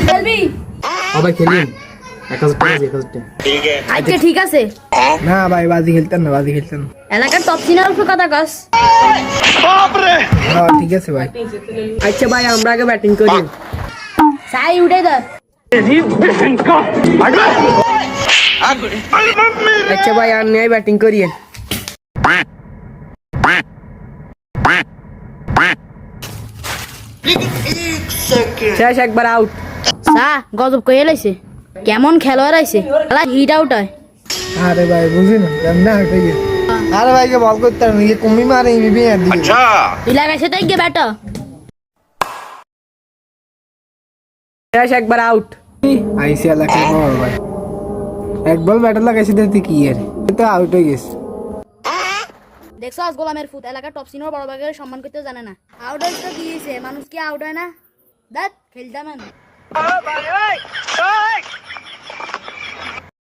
খেলবি? ভাই খেলেন 1000 টাকা আছে 1000 টাকা। আচ্ছা ঠিক আছে। না ভাই বাজি খেলতেন না, বাজি খেলতেন না। এলাকার টপ সিনার উপর কথা কস। হ্যাঁ ঠিক আছে ভাই। আচ্ছা ভাই আমরা আগে ব্যাটিং করি। সাই উঠে ধর। আচ্ছা ভাই আর নেই ব্যাটিং করিয়েন। শেষ একবার আউট। সা গজব কই লাইছে। কেমন খেলোয়াড় আইছে। খেলা হিট আউট হয়। আরে ভাই বুঝি না কেমনে হাঁটে গিয়ে। আরে ভাইকে বল করতে পারেন, ইয়ে কুমি মারে ইবি আর দিকে। তুই লাগাইছে তাই গে ব্যাট। শেষ একবার আউট। আইসি এলাকায় বড় ভাই এক বল ব্যাটার লাগাইছে দেখতে কি এর তো আউট হয়ে গেছে। দেখছো আজ গোলামের ফুট এলাকার টপ সিনিয়র বড় ভাইকে সম্মান করতে জানে না। আউট হইছে তো কি হইছে, মানুষ কি আউট হয় না? দেখ খেলতাম না।